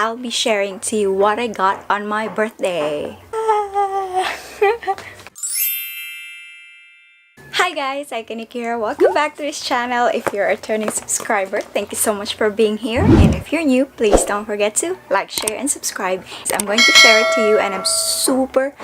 I'll be sharing to you what I got on my birthday. Hi guys, Cykaniki here. Welcome back to this channel. If you're a returning subscriber, thank you so much for being here. And if you're new, please don't forget to like, share, and subscribe. So I'm going to share it to you and I'm super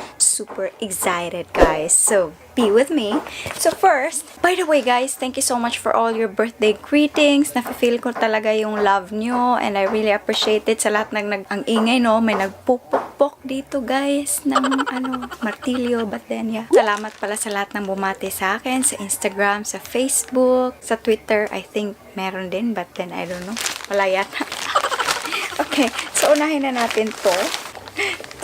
excited, guys. So be with me. So first, by the way guys, thank you so much for all your birthday greetings. Nafe-feel ko talaga yung love nyo and I really appreciate it sa lahat ang ingay, no? May nagpupukpok dito guys ng martilyo, but then yeah. Salamat pala sa lahat ng bumati sa akin, sa Instagram, sa Facebook, sa Twitter. I think meron din, but then I don't know. Wala yata. Okay, so unahin na natin to.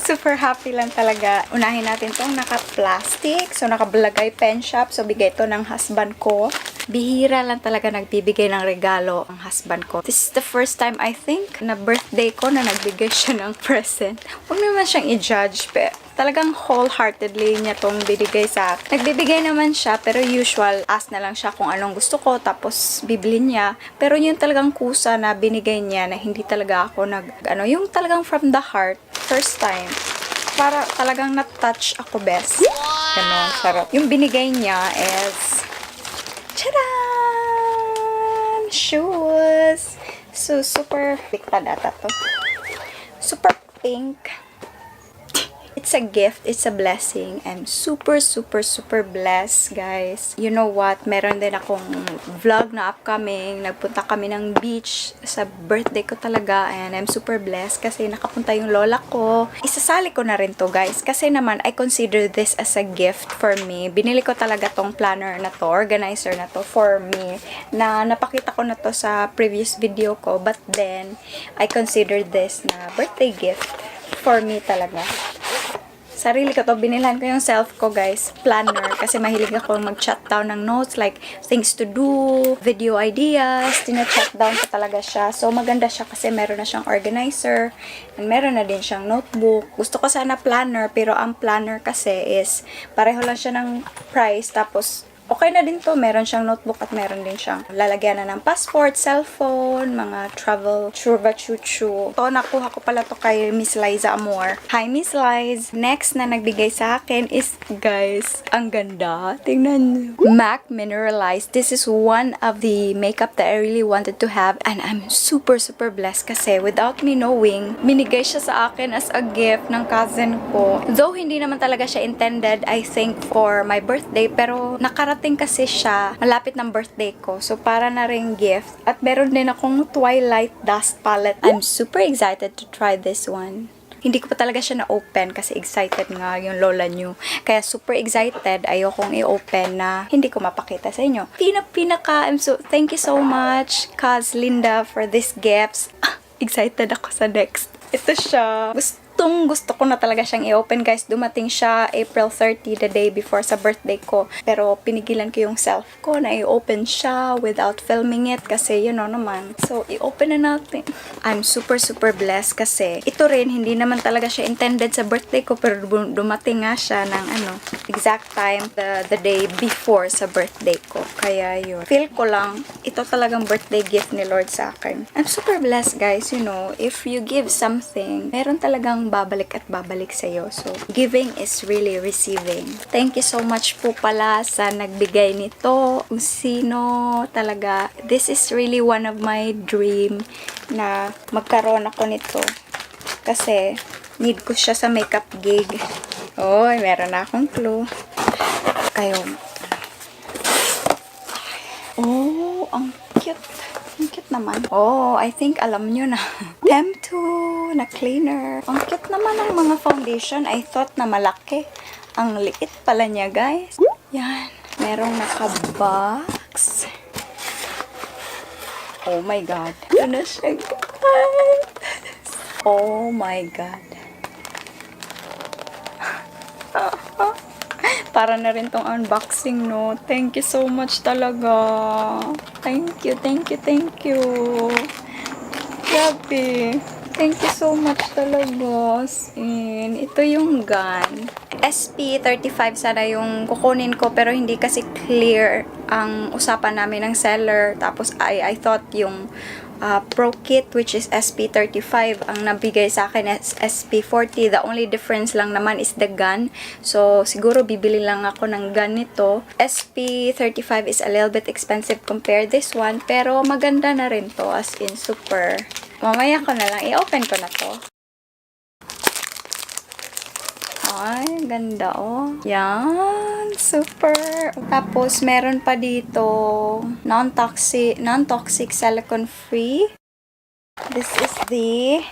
Super happy lang talaga. Unahin natin tong naka-plastic. So, naka-Balagay pen shop. So, bigay to ng husband ko. Bihira lang talaga nagbibigay ng regalo ang husband ko. This is the first time, I think, na birthday ko na nagbigay siya ng present. Huwag naman siyang i-judge, pero talagang wholeheartedly niya tong binigay sa akin. Nagbibigay naman siya, pero usual, ask na lang siya kung anong gusto ko, tapos bibili niya. Pero yung talagang kusa na binigay niya, na hindi talaga ako yung talagang from the heart, first time, para talagang na-touch ako best. Ganon, sarap. Yung binigay niya is charan! Shoes! So, super piktad ata to. Super pink. It's a gift. It's a blessing. I'm super blessed, guys. You know what? Meron din akong vlog na upcoming. Nagpunta kami ng beach sa birthday ko talaga. And I'm super blessed kasi nakapunta yung lola ko. Isasali ko na rin to, guys. Kasi naman, I consider this as a gift for me. Binili ko talaga tong planner na to, organizer na to for me. Na napakita ko na to sa previous video ko. But then, I consider this na birthday gift for me talaga. Sarili ko to, binilhan ko yung self ko, guys, planner, kasi mahilig ako mag-chat down ng notes, like things to do, video ideas, tina-chat down ko talaga siya. So maganda siya kasi meron na siyang organizer and meron na din siyang notebook. Gusto ko sana planner, pero ang planner kasi is pareho lang siya ng price, tapos okay na din to. Meron siyang notebook at meron din siyang lalagyan na ng passport, cellphone, mga travel, churba-chuchu. To, nakuha ko pala to kay Miss Liza Amor. Hi, Miss Liz. Next na nagbigay sa akin is, guys, ang ganda. Tingnan nyo. MAC Mineralized. This is one of the makeup that I really wanted to have and I'm super blessed kasi without me knowing, binigay siya sa akin as a gift ng cousin ko. Though hindi naman talaga siya intended, I think, for my birthday, pero nakarating kasi siya malapit ng birthday ko. So, para na rin gift. At meron din akong Twilight Dust Palette. I'm super excited to try this one. Hindi ko pa talaga siya na-open kasi excited nga yung lola nyo. Kaya super excited. Ayokong i-open na hindi ko mapakita sa inyo. Thank you so much, Kaz Linda, for these gifts. Excited ako sa next. Ito siya. Gusto ko na talaga siyang i-open, guys. Dumating siya April 30, the day before sa birthday ko. Pero pinigilan ko yung self ko na i-open siya without filming it kasi you know naman. So, i-open na natin. I'm super blessed kasi ito rin, hindi naman talaga siya intended sa birthday ko pero dumating nga siya ng exact time, the day before sa birthday ko. Kaya yun. Feel ko lang, ito talagang birthday gift ni Lord sa akin. I'm super blessed, guys. You know, if you give something, meron talagang babalik at babalik sa'yo. So, giving is really receiving. Thank you so much po pala sa nagbigay nito. Kung sino talaga. This is really one of my dream na magkaroon ako nito. Kasi, need ko siya sa makeup gig. Oy, meron na akong clue. Kayo. Oh, ang cute. Ang cute naman. Oh, I think alam nyo na. Thankyou na cleaner. Ang cute naman ang mga foundation. I thought na malaki. Ang liit pala niya, guys. Yan. Merong naka-box. Oh my God. Ito na siya, guys. Oh my God. Para na rin tong unboxing, no? Thank you so much talaga. Thank you. Grabe. Thank you so much talaga. Ito yung gun. SP35 sana yung kukunin ko pero hindi kasi clear ang usapan namin ng seller. Tapos I thought yung Pro Kit, which is SP35. Ang nabigay sa akin is SP40. The only difference lang naman is the gun. So, siguro bibili lang ako ng gun nito. SP35 is a little bit expensive compared this one. Pero maganda na rin to. As in, super. Mamaya ko na lang. I-open ko na to. Ay, ganda oh. Yan. Super. Tapos, meron pa dito non-toxic silicone free. This is the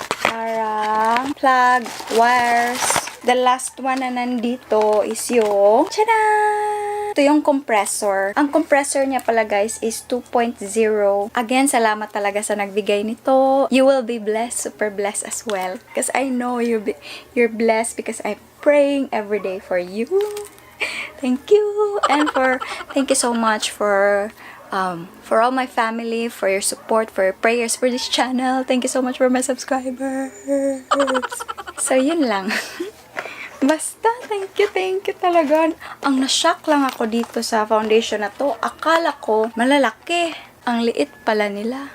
plug wires. The last one na nandito is yung tada! Ito yung compressor. Ang compressor niya pala guys is 2.0. Again, salamat talaga sa nagbigay nito. You will be blessed, super blessed as well. Because I know you're blessed because I'm praying every day for you. Thank you. And thank you so much for all my family, for your support, for your prayers for this channel. Thank you so much for my subscribers. So, yun lang. Basta, thank you talaga. Ang na-shock lang ako dito sa foundation na to. Akala ko malalaki. Ang liit pala nila.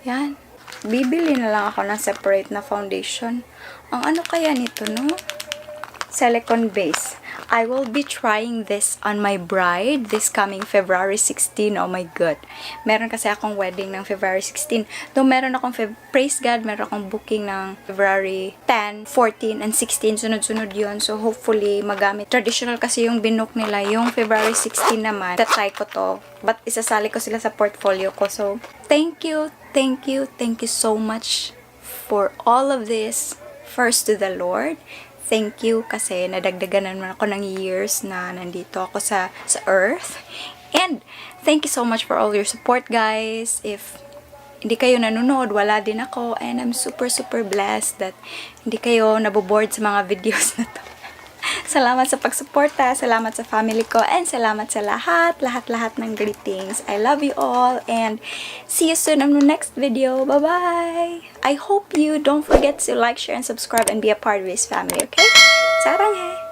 Yan. Bibili na lang ako ng separate na foundation. Ang ano kaya nito, no? Silicone base. I will be trying this on my bride this coming February 16. Oh my God. Meron kasi akong wedding ng February 16. Though meron akong, praise God, meron akong booking ng February 10, 14, and 16. Sunod-sunod yun. So, hopefully, magamit. Traditional kasi yung binook nila. Yung February 16 naman, tatry ko to. But isasali ko sila sa portfolio ko. So, thank you so much for all of this. First to the Lord. Thank you kasi nadagdagan naman ako ng years na nandito ako sa earth. And thank you so much for all your support, guys. If hindi kayo nanonood, wala din ako. And I'm super blessed that hindi kayo naboboard sa mga videos na to. Salamat sa pagsuporta, salamat sa family ko, and salamat sa lahat ng greetings. I love you all, and see you soon on the next video. Bye-bye! I hope you don't forget to like, share, and subscribe, and be a part of this family, okay? Sarang hai!